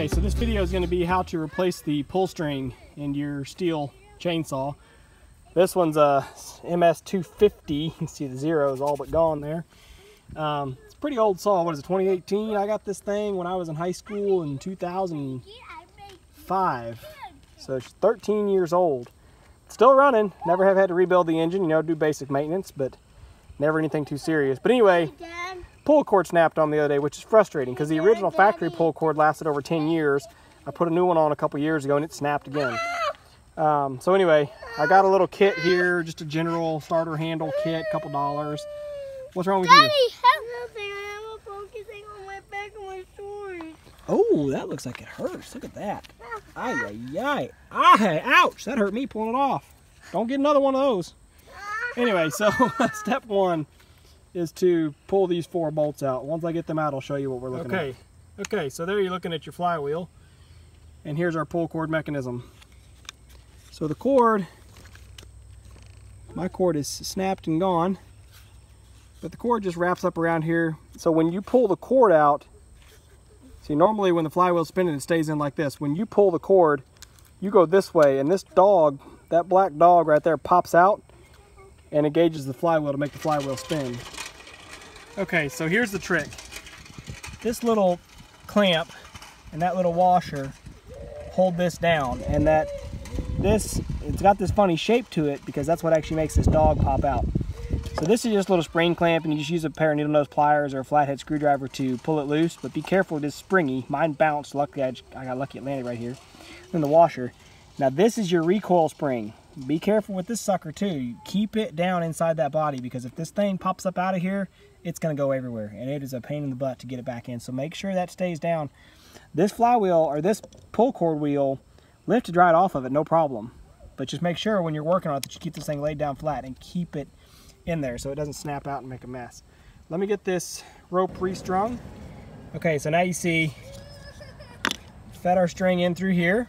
Okay, so this video is going to be how to replace the pull string in your Stihl chainsaw. This one's a MS250. You can see the zero is all but gone there. It's a pretty old saw. What is it, 2018? I got this thing when I was in high school in 2005. So it's 13 years old. It's still running. Never have had to rebuild the engine, you know, do basic maintenance, but never anything too serious. But anyway, pull cord snapped on the other day, which is frustrating because the original factory pull cord lasted over 10 years. I put a new one on a couple years ago and it snapped again. So anyway, I got a little kit here, just a general starter handle kit, couple dollars. What's wrong with you? Daddy, help me. I'm focusing on my back and my shoulders. Oh, that looks like it hurts. Look at that. Ay, ay, ay. Ouch, that hurt me pulling it off. Don't get another one of those. Anyway, so step one is to pull these 4 bolts out. Once I get them out, I'll show you what we're looking at. Okay, so there you're looking at your flywheel. And here's our pull cord mechanism. So the cord, my cord is snapped and gone, but the cord just wraps up around here. So when you pull the cord out, see, normally when the flywheel's spinning, it stays in like this. When you pull the cord, you go this way, and this dog, that black dog right there, pops out and engages the flywheel to make the flywheel spin. Okay, so here's the trick. This little clamp and that little washer hold this down, and it's got this funny shape to it because that's what actually makes this dog pop out. So this is just a little spring clamp, and you just use a pair of needle nose pliers or a flathead screwdriver to pull it loose, but be careful, it is springy. Mine bounced. Luckily I got lucky it landed right here. Then the washer. Now this is your recoil spring. Be careful with this sucker too. You keep it down inside that body, because if this thing pops up out of here, it's going to go everywhere, and it is a pain in the butt to get it back in. So make sure that stays down. This flywheel, or this pull cord wheel, lifted right off of it, no problem. But just make sure when you're working on it that you keep this thing laid down flat and keep it in there so it doesn't snap out and make a mess. Let me get this rope restrung. Okay, so now you see, fed our string in through here,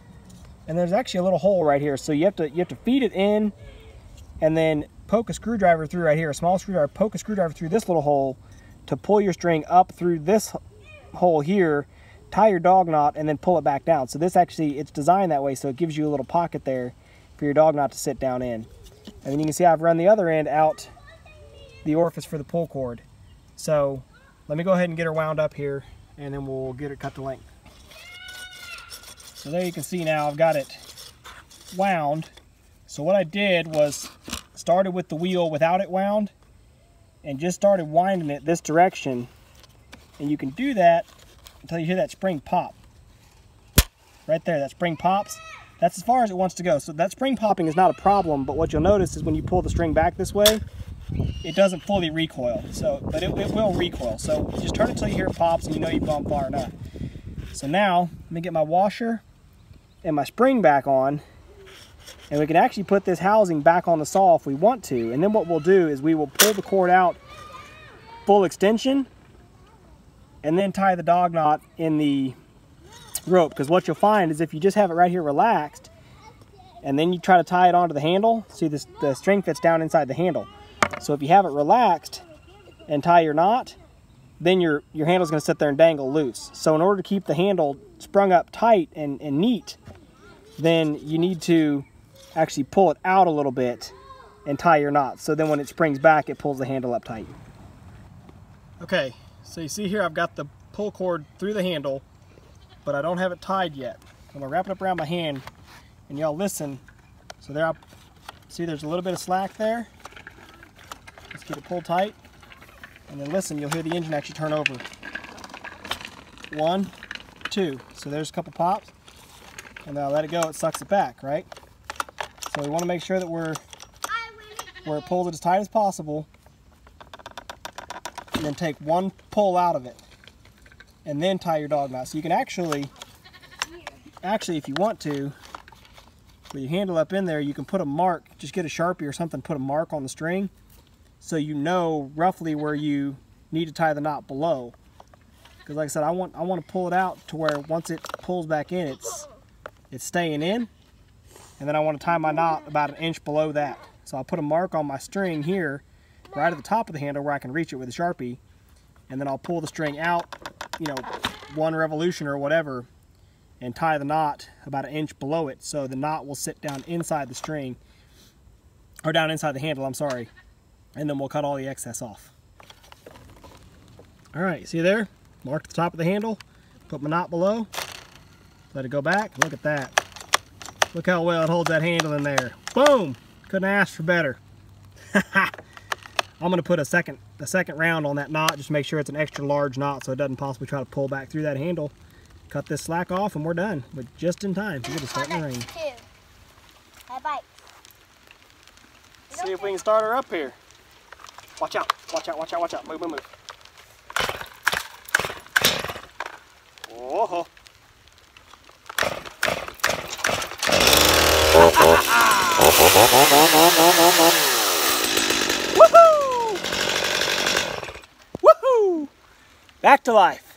and there's actually a little hole right here. So you have to feed it in, and then poke a screwdriver through right here, a small screwdriver, poke a screwdriver through this little hole to pull your string up through this hole here, tie your dog knot, and then pull it back down. So this actually, it's designed that way so it gives you a little pocket there for your dog knot to sit down in. And then you can see I've run the other end out the orifice for the pull cord. So let me go ahead and get her wound up here, and then we'll get it cut to length. So there you can see now I've got it wound. So what I did was started with the wheel without it wound and just started winding it this direction. And you can do that until you hear that spring pop. Right there, that spring pops. That's as far as it wants to go. So that spring popping is not a problem, but what you'll notice is when you pull the string back this way, it doesn't fully recoil. But it will recoil. So just turn it until you hear it pops and you know you've gone far enough. So now, let me get my washer and my spring back on, and we can actually put this housing back on the saw if we want to. And then what we'll do is we will pull the cord out full extension and then tie the dog knot in the rope, because what you'll find is if you just have it right here relaxed and then you try to tie it onto the handle, see this, the string fits down inside the handle. So if you have it relaxed and tie your knot, then your handle's going to sit there and dangle loose. So in order to keep the handle sprung up tight and neat, then you need to actually pull it out a little bit and tie your knot. So then when it springs back, it pulls the handle up tight. Okay, so you see here I've got the pull cord through the handle, but I don't have it tied yet. I'm going to wrap it up around my hand, and y'all listen. So there, see there's a little bit of slack there. Let's get it pulled tight. And then listen, you'll hear the engine actually turn over. 1, 2. So there's a couple pops. And then I'll let it go, it sucks it back, right? So we want to make sure that where it pulls it as tight as possible. And then take one pull out of it. And then tie your dog knot. So you can actually if you want to, with your handle up in there, you can put a mark, just get a Sharpie or something, put a mark on the string, so you know roughly where you need to tie the knot below. Because like I said, I want to pull it out to where once it pulls back in, it's staying in. And then I want to tie my knot about 1 inch below that. So I'll put a mark on my string here, right at the top of the handle where I can reach it with a Sharpie. And then I'll pull the string out, you know, 1 revolution or whatever, and tie the knot about 1 inch below it, so the knot will sit down inside the string, or down inside the handle, I'm sorry, and then we'll cut all the excess off. All right, see there? Mark the top of the handle, put my knot below, let it go back. Look at that. Look how well it holds that handle in there. Boom! Couldn't ask for better. I'm gonna put a second round on that knot, just to make sure it's an extra large knot so it doesn't possibly try to pull back through that handle. Cut this slack off and we're done, but just in time. We're starting to rain. See if we can start her up here. Watch out, watch out, watch out, watch out. Move, move, move. Oh. Woohoo! Woohoo! Back to life.